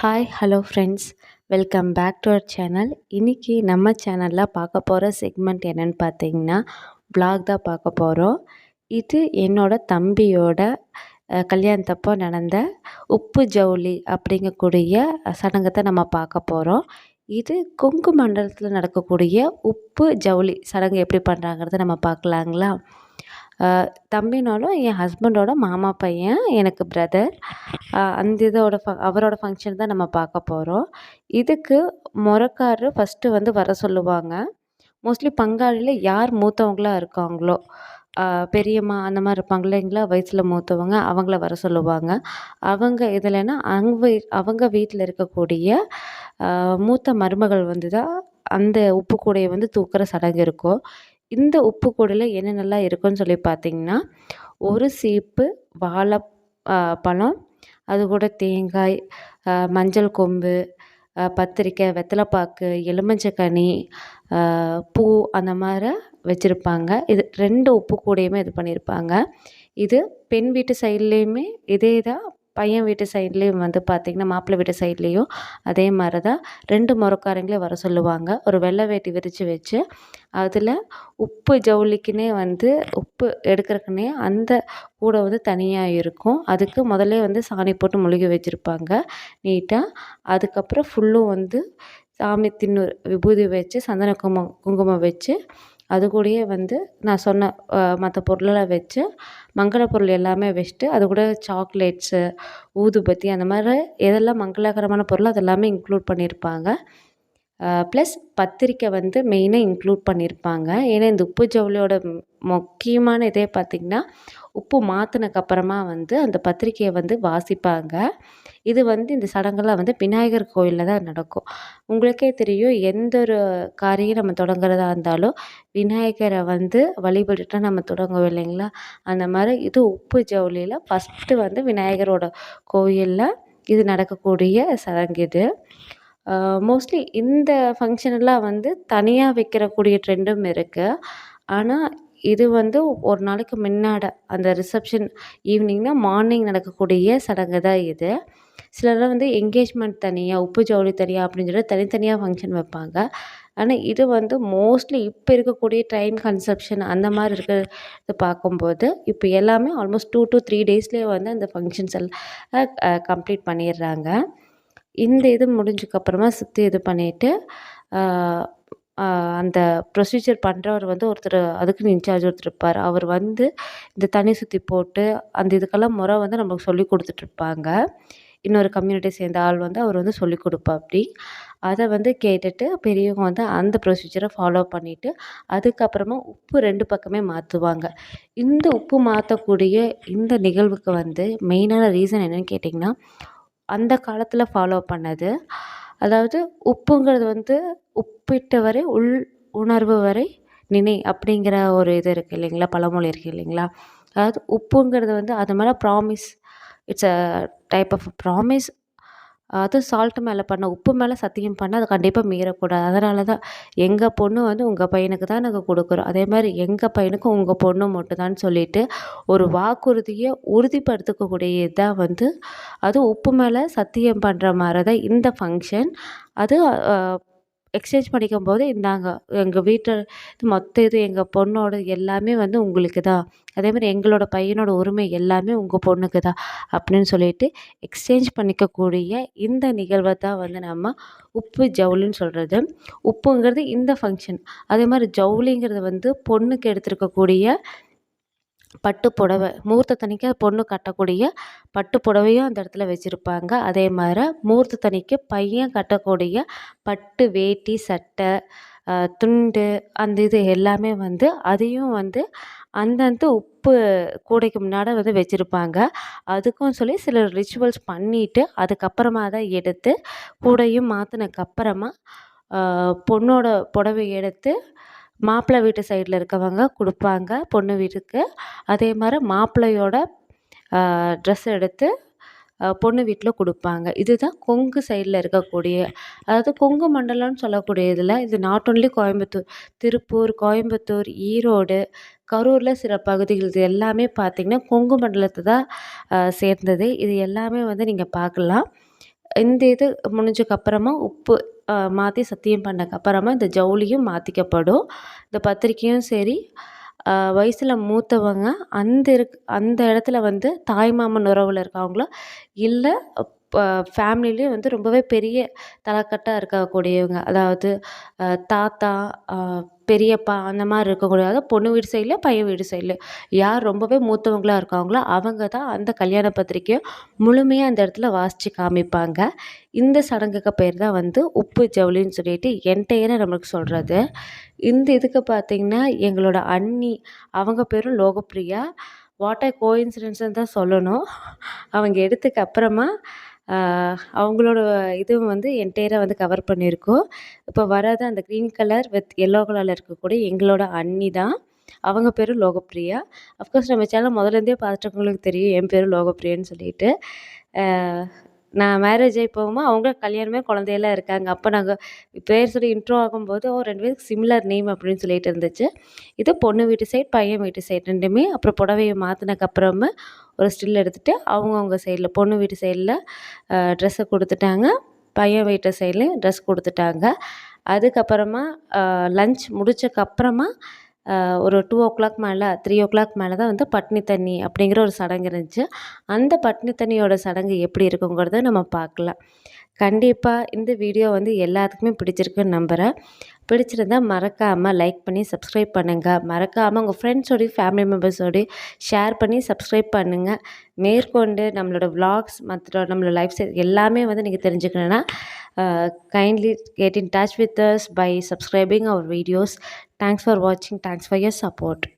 Hi hello friends, welcome back to our channel. இன்றைக்கி நம்ம சேனலில் பார்க்க போகிற செக்மெண்ட் என்னென்னு பார்த்தீங்கன்னா vlog தான் பார்க்க போகிறோம். இது என்னோடய தம்பியோட கல்யாணத்தப்போ நடந்த உப்பு ஜவுளி அப்படிங்கக்கூடிய சடங்கை தான் நம்ம பார்க்க போகிறோம். இது கொங்கு மண்டலத்தில் நடக்கக்கூடிய உப்பு ஜவுளி சடங்கு எப்படி பண்ணுறாங்கிறத நம்ம பார்க்கலாங்களா. தம்பினாலும் என் ஹஸ்பண்டோட மாமா பையன், எனக்கு பிரதர். அந்த அவரோட ஃபங்க்ஷன் தான் நம்ம பார்க்க போகிறோம். இதுக்கு முறக்காரரு ஃபஸ்ட்டு வந்து வர சொல்லுவாங்க. மோஸ்ட்லி பங்காளியில் யார் மூத்தவங்களா இருக்காங்களோ, பெரியம்மா அந்த மாதிரி இருப்பாங்க இல்லைங்களா, வயசில் மூத்தவங்க, அவங்கள வர சொல்லுவாங்க. அவங்க இதில்னா அவங்க வீட்டில் இருக்கக்கூடிய மூத்த மருமகள் வந்து தான் அந்த உப்பு கூடையை வந்து தூக்குற சடங்கு இருக்கும். இந்த உப்பு கூடையில் என்னென்னலாம் இருக்குன்னு சொல்லி பார்த்தீங்கன்னா, ஒரு சீப்பு வாழை பழம், அது கூட தேங்காய், மஞ்சள் கொம்பு, பத்திரிக்கை, வெத்தலைப்பாக்கு, எலுமிச்சக்கனி, பூ அந்த மாதிரி வச்சுருப்பாங்க. இது 2 உப்பு கூடையுமே இது பண்ணியிருப்பாங்க. இது பெண் வீட்டு சைட்லேயுமே இதே தான், பையன் வீட்டு சைட்லேயும் வந்து பார்த்திங்கன்னா மாப்பிள்ளை வீட்டு சைட்லேயும் அதே மாதிரி தான் 2 முறக்காரங்களே வர சொல்லுவாங்க. ஒரு வெள்ளை வேட்டி விரித்து வச்சு அதில் உப்பு ஜவுளிக்குன்னே வந்து உப்பு எடுக்கிறக்குன்னே அந்த கூடை வந்து தனியாக இருக்கும். அதுக்கு முதல்லே வந்து சாணி போட்டு மொழுகி வச்சுருப்பாங்க நீட்டாக. அதுக்கப்புறம் ஃபுல்லும் வந்து சாமி தின்னூறு விபூதி வச்சு சந்தன குங்குமம் வச்சு அது கூடயே வந்து நான் சொன்ன மற்ற பொருளெல்லாம் வச்சு மங்கள பொருள் எல்லாமே வச்சுட்டு அது கூட சாக்லேட்ஸு, ஊதுபத்தி அந்த மாதிரி எதெல்லாம் மங்களகரமான பொருளோ அதெல்லாமே இன்க்ளூட் பண்ணியிருப்பாங்க. ப்ளஸ் பத்திரிக்கை வந்து மெயினாக இன்க்ளூட் பண்ணியிருப்பாங்க. ஏன்னா இந்த உப்பு ஜவுளியோட முக்கியமான இதே பார்த்திங்கன்னா, உப்பு மாற்றினக்கப்புறமா வந்து அந்த பத்திரிக்கையை வந்து வாசிப்பாங்க. இது வந்து இந்த சடங்கெல்லாம் வந்து விநாயகர் கோயிலில் தான் நடக்கும். உங்களுக்கே தெரியும், எந்த ஒரு காரியம் நம்ம தொடங்குறதா இருந்தாலும் விநாயகரை வந்து வழிபட்டுட்டு நம்ம தொடங்குவோம் இல்லைங்களா. அந்த மாதிரி இது உப்பு ஜவுளியில் ஃபஸ்ட்டு வந்து விநாயகரோட கோயிலில் இது நடக்கக்கூடிய சடங்கு இது. மோஸ்ட்லி இந்த ஃபங்க்ஷனெல்லாம் வந்து தனியாக வைக்கிறக்கூடிய ட்ரெண்டும் இருக்குது. ஆனால் இது வந்து ஒரு நாளைக்கு முன்னாடி அந்த ரிசப்ஷன் ஈவினிங்னா மார்னிங் நடக்கக்கூடிய சடங்கு தான் இது. சிலர்லாம் வந்து என்கேஜ்மெண்ட் தனியாக, உப்பு ஜவுளி தனியாக அப்படின்னு சொல்லி தனித்தனியாக ஃபங்க்ஷன் வைப்பாங்க. ஆனால் இது வந்து மோஸ்ட்லி இப்போ இருக்கக்கூடிய டைம் கன்சப்ஷன் அந்த மாதிரி இருக்கிறது பார்க்கும்போது இப்போ எல்லாமே ஆல்மோஸ்ட் 2 to 3 டேஸ்லேயே வந்து அந்த ஃபங்க்ஷன்ஸ் எல்லாம் கம்ப்ளீட் பண்ணிடுறாங்க. இந்த இது முடிஞ்சதுக்கப்புறமா சுற்றி இது பண்ணிவிட்டு அந்த ப்ரொசீஜர் பண்ணுறவர் வந்து ஒருத்தர், அதுக்குன்னு இன்சார்ஜ் ஒருத்தர் இருப்பார். அவர் வந்து இந்த தண்ணி சுற்றி போட்டு அந்த இதுக்கெல்லாம் முறை வந்து நம்மளுக்கு சொல்லி கொடுத்துட்ருப்பாங்க. இன்னொரு கம்யூனிட்டி சேர்ந்த ஆள் வந்து அவர் வந்து சொல்லிக் கொடுப்பாப்படி. அதை வந்து கேட்டுட்டு பெரியவங்க வந்து அந்த ப்ரொசீஜரை ஃபாலோ பண்ணிவிட்டு அதுக்கப்புறமா உப்பு 2 பக்கமே மாற்றுவாங்க. இந்த உப்பு மாற்றக்கூடிய இந்த நிகழ்வுக்கு வந்து மெயினான ரீசன் என்னென்னு கேட்டிங்கன்னா, அந்த காலத்தில் ஃபாலோ பண்ணது. அதாவது உப்புங்கிறது வந்து உப்பிட்ட வரை உள் உணர்வு வரை நினை அப்படிங்கிற ஒரு இது இருக்குது இல்லைங்களா, பழமொழி இருக்குது இல்லைங்களா. அதாவது உப்புங்கிறது வந்து அது மேலே promise, it's a type of promise. அது சால்ட் மேலே பண்ண, உப்பு மேலே சத்தியம் பண்ணால் அதை கண்டிப்பாக மீறக்கூடாது. அதனால தான் எங்கள் பொண்ணு வந்து உங்கள் பையனுக்கு தான் நாங்கள் கொடுக்குறோம், அதே மாதிரி எங்கள் பையனுக்கும் உங்கள் பொண்ணு மட்டும்தான் சொல்லிவிட்டு ஒரு வாக்குறுதியை உறுதிப்படுத்தக்கூடிய இதாக வந்து அது உப்பு மேலே சத்தியம் பண்ணுற மாதிரி தான் இந்த ஃபங்க்ஷன். அது எக்ஸ்சேஞ்ச் பண்ணிக்கும்போது இந்தாங்க எங்கள் வீட்டில் மொத்த இது எங்கள் பொண்ணோட எல்லாமே வந்து உங்களுக்கு தான், அதேமாதிரி எங்களோட பையனோட உரிமை எல்லாமே உங்கள் பொண்ணுக்கு தான் அப்படின்னு சொல்லிட்டு எக்ஸ்சேஞ்ச் பண்ணிக்கக்கூடிய இந்த நிகழ்வை தான் வந்து நம்ம உப்பு ஜவுளின்னு சொல்கிறது. உப்புங்கிறது இந்த ஃபங்க்ஷன். அதே மாதிரி ஜவுளிங்கிறது வந்து பொண்ணுக்கு எடுத்திருக்கக்கூடிய பட்டு புடவை, முகூர்த்தத்தன்னைக்கு பொண்ணு கட்டக்கூடிய பட்டு புடவையும் அந்த இடத்துல வச்சுருப்பாங்க. அதே மாதிரி முகூர்த்தத்தன்னைக்கு பையன் கட்டக்கூடிய பட்டு வேட்டி, சட்டை, துண்டு, அந்த இது எல்லாமே வந்து அதையும் வந்து அந்தந்த உப்பு கூடைக்கு முன்னாடி வந்து வச்சுருப்பாங்க. அதுக்கும் சொல்லி சில ரிச்சுவல்ஸ் பண்ணிவிட்டு அதுக்கப்புறமா தான் எடுத்து கூடையும் மாற்றினக்கப்புறமா பொண்ணோட புடவை எடுத்து மாப்பிள்ளை வீட்டு சைடில் இருக்கவங்க கொடுப்பாங்க பொண்ணு வீட்டுக்கு. அதே மாதிரி மாப்பிள்ளையோட ட்ரெஸ் எடுத்து பொண்ணு வீட்டில் கொடுப்பாங்க. இதுதான் கொங்கு சைடில் இருக்கக்கூடிய, அதாவது கொங்கு மண்டலம்னு சொல்லக்கூடிய இதில் இது நாட் ஒன்லி கோயம்புத்தூர், திருப்பூர், கோயம்புத்தூர், ஈரோடு, கரூரில் சில பகுதிகள் இது எல்லாமே பார்த்திங்கன்னா கொங்கு மண்டலத்தை தான் சேர்ந்தது. இது எல்லாமே வந்து நீங்கள் பார்க்கலாம். இந்த இது முடிஞ்சக்கப்புறமா உப்பு மாற்றி சத்தியம் பண்ணக்கப்புறமா இந்த ஜவுளியும் மாற்றிக்கப்படும். இந்த பத்திரிக்கையும் சரி, வயசில் மூத்தவங்க அந்த இடத்துல வந்து தாய்மாமன் உறவில் இருக்கவங்களோ இல்லை ஃபேமிலிலேயே வந்து ரொம்பவே பெரிய தலைக்கட்டாக இருக்கக்கூடியவங்க, அதாவது தாத்தா, பெரியப்பா அந்த மாதிரி இருக்கக்கூடிய, அதாவது பொண்ணு வீடு சைடில் பையன் வீடு சைடில் யார் ரொம்பவே மூத்தவங்களாக இருக்காங்களோ அவங்க தான் அந்த கல்யாண பத்திரிக்கையை முழுமையாக அந்த இடத்துல வாசித்து காமிப்பாங்க. இந்த சடங்குக்கு பேர் தான் வந்து உப்பு ஜவுளின்னு சொல்லிட்டு என்டையராக நம்மளுக்கு சொல்கிறது. இந்த இதுக்கு பார்த்திங்கன்னா எங்களோட அண்ணி, அவங்க பேரும் லோகப்பிரியா. வாட் அ கோஇன்சிடென்ஸ்ன்னு தான் சொல்லணும். அவங்க எடுத்ததுக்கு அப்புறமா அவங்களோட இதுவும் வந்து என்டையராக வந்து கவர் பண்ணியிருக்கோம். இப்போ வராத அந்த க்ரீன் கலர் வித் எல்லோ கலரில் இருக்கக்கூடிய எங்களோட அண்ணி தான். அவங்க பேரும் லோகப்பிரியா. அஃப்கோர்ஸ் நம்ம சேனல் முதலேருந்தே பார்த்துட்டவங்களுக்கு தெரியும் என் பேரும் லோகப்பிரியான்னு சொல்லிட்டு. நான் மேரேஜ் ஆகி போகும்போது அவங்க கல்யாணமே குழந்தையெல்லாம் இருக்காங்க. அப்போ நாங்கள் பேர் சொல்லி இன்ட்ரோ ஆகும்போது 2 பேருக்கு சிமிலர் நேம் அப்படின்னு சொல்லிட்டு இருந்துச்சு. இது பொண்ணு வீட்டு சைட், பையன் வீட்டு சைட் 2மே. அப்புறம் புடவைய மாற்றினக்கப்புறமா ஒரு ஸ்டில் எடுத்துகிட்டு அவங்கவுங்க சைடில் பொண்ணு வீட்டு சைடில் ட்ரெஸ்ஸை கொடுத்துட்டாங்க, பையன் வீட்டு சைட்லேயும் ட்ரெஸ் கொடுத்துட்டாங்க. அதுக்கப்புறமா லன்ச் முடிச்சக்கப்புறமா ஒரு 2:00 மேலே 3:00 மேலே தான் வந்து பட்னி தண்ணி அப்படிங்கிற ஒரு சடங்கு இருந்துச்சு. அந்த பட்னி தண்ணியோட சடங்கு எப்படி இருக்குங்கிறத நம்ம பார்க்கலாம். கண்டிப்பாக இந்த வீடியோ வந்து எல்லாத்துக்குமே பிடிச்சிருக்குன்னு நம்புகிறேன். பிடிச்சிருந்தால் மறக்காமல் லைக் பண்ணி சப்ஸ்கிரைப் பண்ணுங்கள். மறக்காமல் உங்கள் ஃப்ரெண்ட்ஸோடய ஃபேமிலி மெம்பர்ஸோடய ஷேர் பண்ணி சப்ஸ்கிரைப் பண்ணுங்கள். மேற்கொண்டு நம்மளோட விலாக்ஸ் மற்ற நம்மளோட லைஃப் ஸ்டைல் எல்லாமே வந்து நீங்கள் தெரிஞ்சுக்கணுன்னா kindly get in touch with us by subscribing our videos. Thanks for watching. Thanks for your support.